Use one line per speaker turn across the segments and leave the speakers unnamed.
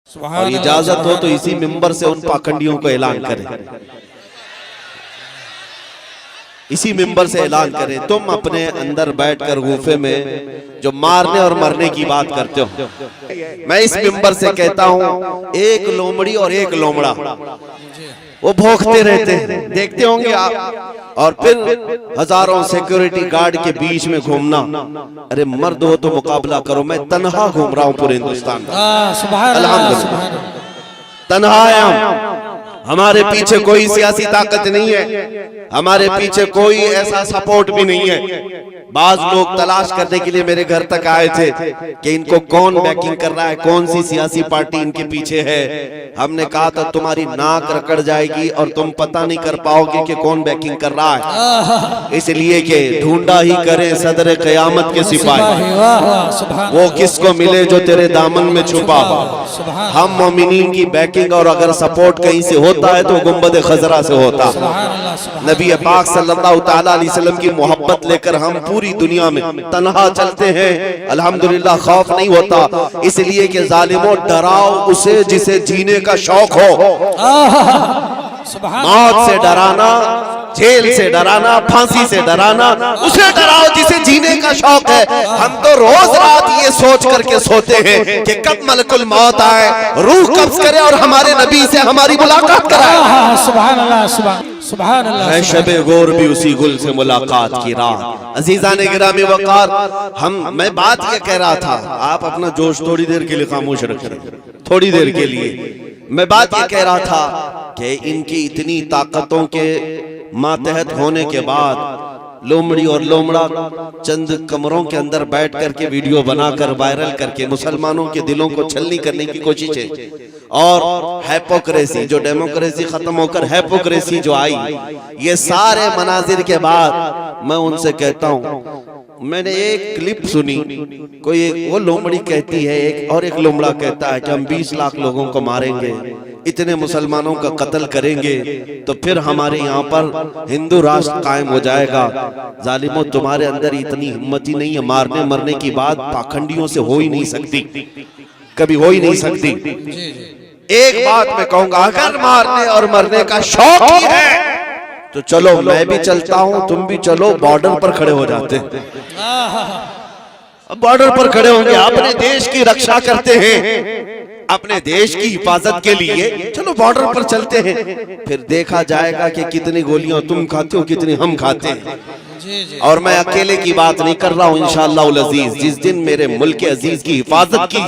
और इजाजत हो तो इसी मिंबर से उन पाखंडियों को ऐलान करें, इसी मिंबर से ऐलान करें। तुम अपने अंदर बैठकर गुफे में जो मारने और मरने की बात करते हो, मैं इस मिंबर से कहता हूं, एक लोमड़ी और एक लोमड़ा वो भौंकते रहते हैं, देखते होंगे आप, और फिर हजारों सिक्योरिटी गार्ड के बीच में घूमना। अरे मर्द हो तो मुकाबला करो, मैं तन्हा घूम रहा हूं पूरे हिंदुस्तान में, अल्हम्दुलिल्लाह तन्हा आया। हमारे पीछे कोई सियासी ताकत नहीं है, हमारे पीछे कोई ऐसा सपोर्ट भी नहीं है। बाज लोग तलाश करने के लिए मेरे घर तक आए थे कि इनको कौन बैकिंग कर रहा है, कौन सी सियासी पार्टी इनके पीछे है। हमने कहा था तुम्हारी नाक रकड़ जाएगी और तुम पता नहीं कर पाओगे कि कौन बैकिंग कर रहा है, इसलिए कि ढूंढा ही करें सदर कयामत के सिपाही, वो किसको मिले जो तेरे दामन में छुपा। हम मोमिनीन की बैकिंग और अगर सपोर्ट कहीं से होता है तो गुंबद खजरा से होता। नबी पाक सल्लल्लाहु तआला अलैहि वसल्लम की मोहब्बत लेकर हम पूरी दुनिया में तन्हा चलते हैं, अल्हम्दुलिल्लाह खौफ नहीं होता, इसलिए कि जालिमों डराओ उसे जिसे जीने का शौक हो। मौत से डराना, जेल से डराना, फांसी से डराना, उसे डराओ जिसे जीने का शौक है। हम तो रोज रात ये सोच करके सोते हैं कि कब मलकुल मौत आए, रूह कब्ज करे और हमारे नबी से हमारी मुलाकात कराए।
सुभान अल्लाह, सुभान अल्लाह।
शबे गोर भी उसी गुल से मुलाकात की रात। अजीजान गिरामी वक़ार, मैं बात ये कह रहा था, आप अपना जोश थोड़ी देर के लिए खामोश रखें, थोड़ी देर के लिए। मैं बात ये कह रहा था कि इनकी इतनी ताकतों के मातहत होने के बाद लोमड़ी और लोमड़ा चंद कमरों के अंदर बैठ करके वीडियो बनाकर वायरल करके मुसलमानों के दिलों को छलनी करने की कोशिश है। और हैपोक्रेसी, जो डेमोक्रेसी खत्म होकर हैपोक्रेसी जो आई, ये सारे मनाजिर के बाद मैं उनसे कहता हूँ, मैंने एक क्लिप सुनी, कोई वो लोमड़ी कहती है एक, और एक लोमड़ा कहता है कि हम 20 लाख लोगों को मारेंगे, इतने मुसलमानों का कत्ल करेंगे तो फिर हमारे यहाँ पर हिंदू राष्ट्र कायम हो जाएगा। जालिमों, तुम्हारे अंदर इतनी हिम्मत ही नहीं है, मारने मरने की बात पाखंडियों से हो ही नहीं सकती, कभी हो ही नहीं सकती। एक बात मैं कहूंगा, अगर मारने और मरने का शौक ही है तो चलो मैं भी चलता हूं, तुम भी चलो, बॉर्डर पर खड़े हो जाते हैं। अब बॉर्डर पर खड़े होंगे, अपने देश की रक्षा करते हैं, अपने देश की हिफाजत के लिए चलो बॉर्डर पर चलते हैं, फिर देखा जाएगा कि कितनी गोलियां तुम खाते हो, कितनी हम खाते हैं। और मैं अकेले की बात नहीं कर रहा हूं, इंशाअल्लाह अजीज, जिस दिन मेरे मुल्क अजीज की हिफाजत की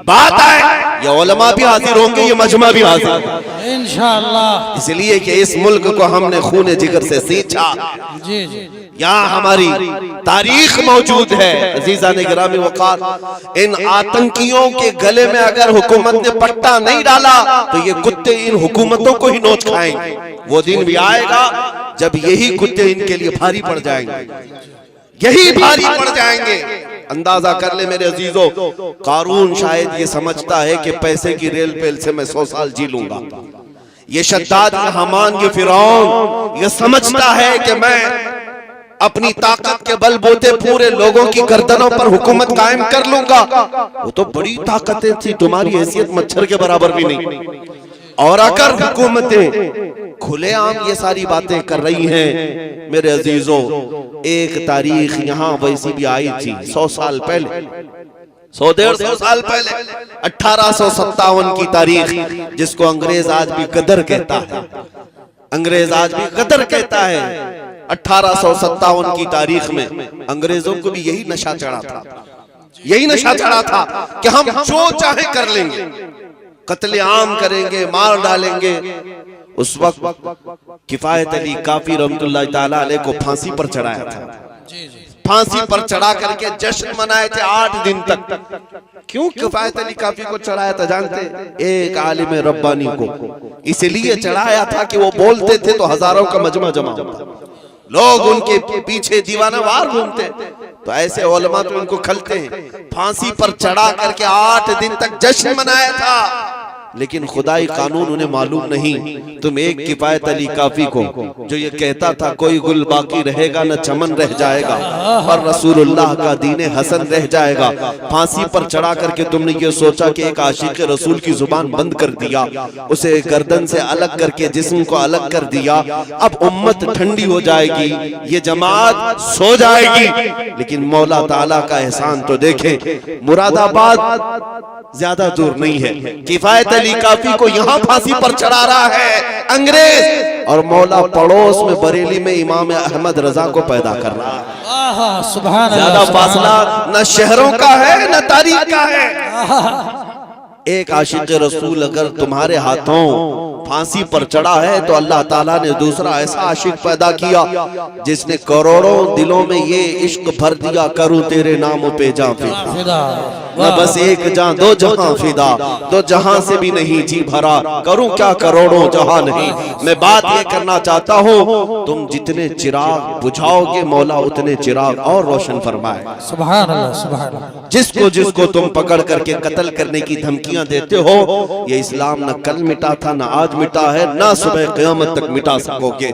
बात आए, ये उलमा भी हाजिर होंगे, ये मजमा भी हाजिर
इंशाअल्लाह,
इसलिए कि इस मुल्क को हमने खून जिगर से सींचा। यहाँ हमारी तारीख मौजूद है। अजीज़ान गिरामी वक़ार, इन आतंकियों के गले में अगर हुकूमत ने पट्टा नहीं डाला तो ये कुत्ते इन हुकूमतों को ही नोच खाएंगे। वो दिन भी आएगा जब यही कुत्ते इनके लिए भारी पड़ जाएंगे, यही भारी पड़ जाएंगे। अंदाजा कर ले मेरे अजीजों, कारून शायद ये समझता है कि पैसे की रेल पेल से मैं 100 साल जी लूंगा। ये शद्दाद, ये हामान, ये फिरौन ये समझता है कि मैं अपनी ताकत के बलबूते पूरे लोगों की गर्दनों पर हुकूमत कायम कर लूंगा। वो तो बड़ी ताकतें थी, तुम्हारी हैसियत मच्छर के बराबर भी नहीं। और अगर हुकूमतें खुलेआम ये सारी बातें कर रही हैं, मेरे अजीजों, एक तारीख यहाँ वैसी भी आई थी 100 साल पहले, 100-150 साल पहले, 1857 की तारीख, जिसको अंग्रेज आज भी गदर कहता है, अंग्रेज आज भी गदर कहता है। 1857 की तारीख में अंग्रेजों को भी यही नशा चढ़ा था, यही नशा चढ़ा था कि हम जो चाहे कर लेंगे, कत्लेआम करेंगे, मार डालेंगे। उस वक्त किफायत अली काफी रहमतुल्लाह ताला अलैह को फांसी पर चढ़ाया था, फांसी पर चढ़ा करके जश्न मनाए थे 8 दिन तक। क्यों किफायत अली काफी को चढ़ाया था जानते? एक आलिम रब्बानी को इसलिए चढ़ाया था कि वो बोलते थे तो हजारों का मजमा जमा होता, लोग उनके पीछे दीवाना वार घूमते, तो ऐसे उलमा तो उनको खलते हैं। फांसी पर चढ़ा करके 8 दिन तक जश्न मनाया था। लेकिन खुदाई कानून उन्हें मालूम नहीं। तुम एक किफायत अली काफी को जो ये कहता था कोई गुल बाकी रहेगा न चमन रह जाएगा और रसूलुल्लाह का दीन हसन रह जाएगा, फांसी पर चढ़ा करके तुमने ये सोचा कि एक आशिक रसूल की जुबान बंद कर दिया, उसे गर्दन से अलग करके जिस्म को अलग कर दिया। अब उम्मत ठंडी हो जाएगी, ये जमात सो जाएगी। लेकिन मौला ताला का एहसान तो देखें, मुरादाबाद ज्यादा दूर नहीं है, किफायत अली काफी को यहाँ फांसी पर चढ़ा रहा है अंग्रेज, और मौला पड़ोस में बरेली में इमाम अहमद रजा को पैदा कर रहा है।
सुभान अल्लाह,
ज्यादा फासला न शहरों का है न तारीख का है। एक आशिक रसूल अगर तुम्हारे हाथों फांसी पर चढ़ा है तो अल्लाह ताला ने दूसरा ऐसा आशिक पैदा किया जिसने करोड़ों दिलों में ये इश्क भर दिया, करूं तेरे नाम पे जां फिदा, न बस एक जां दो जहां फिदा, दो जहां से भी नहीं जी भरा, करूं क्या करोड़ों जहां नहीं। मैं बात ये करना चाहता हूँ, तुम जितने चिराग बुझाओगे मौला उतने चिराग और रोशन फरमाए।
सुभान अल्लाह, सुभान अल्लाह।
जिसको जिसको तुम पकड़ करके कत्ल करने की धमकियां देते हो, ये इस्लाम न कल मिटा था न आज मिटा है, ना सुबह क़यामत तक मिटा सकोगे।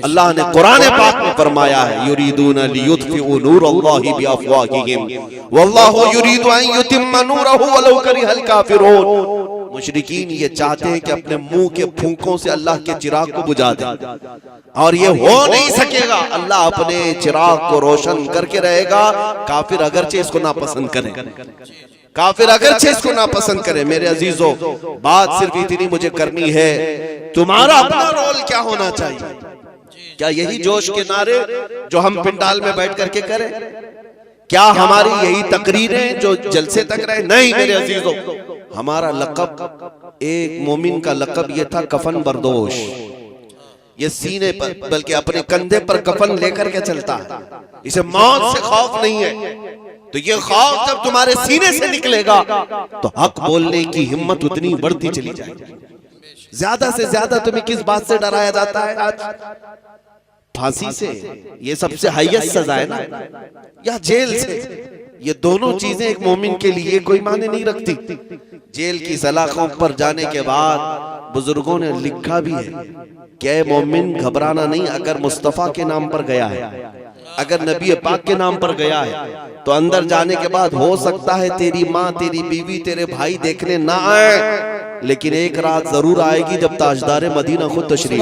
अल्लाह ने कुरान पाक में फरमाया है, युरीदूना लियुत्फिउ नूरल्लाहि बिअफ़वाहिहिम वल्लाहु युरीदु अन युतिम्मा नूरहु वलौ करिहल काफिरून। मुशरिकीन ये चाहते हैं कि अपने मुंह के फूंकों से अल्लाह के चिराग को बुझा दें, और ये हो नहीं सकेगा। अल्लाह अपने चिराग को रोशन करके रहेगा, काफिर अगरचे इसको नापसंद करें, काफिर अगरचे इसको नापसंद करें। मेरे अजीजों, बात सिर्फ इतनी मुझे करनी है, तुम्हारा अपना रोल क्या होना चाहिए? क्या यही जोश के नारे जो हम पिंडाल में बैठ करके करें? क्या हमारी यही तकरीरें जो जलसे तक रहे? नहीं मेरे अजीजों, हमारा लक़ब, एक मोमिन का लक़ब ये था कफन बरदोश। ये सीने पर बल्कि अपने कंधे पर कफन लेकर के चलता है, इसे मौत से खौफ नहीं है। तो ये खौफ जब तुम्हारे सीने से निकलेगा तो हक बोलने की हिम्मत उतनी बढ़ती चली जाएगी। ज्यादा से ज्यादा तुम्हें किस बात से डराया जाता है आज? फांसी से, ये सबसे हाईएस्ट सजा है ना, या जेल से? ये दोनों चीजें एक मोमिन के लिए कोई माने नहीं रखती। जेल की सलाखों पर जाने के बाद बुजुर्गों ने लिखा भी है कि ऐ मोमिन घबराना नहीं, अगर मुस्तफा के नाम पर गया है, अगर नबी पाक के नाम पर गया है, तो अंदर जाने के बाद हो सकता है तेरी माँ, तेरी बीवी, तेरे भाई देखने ना आए, लेकिन एक रात जरूर आएगी जब ताजदार मदीना खुद तशरीफ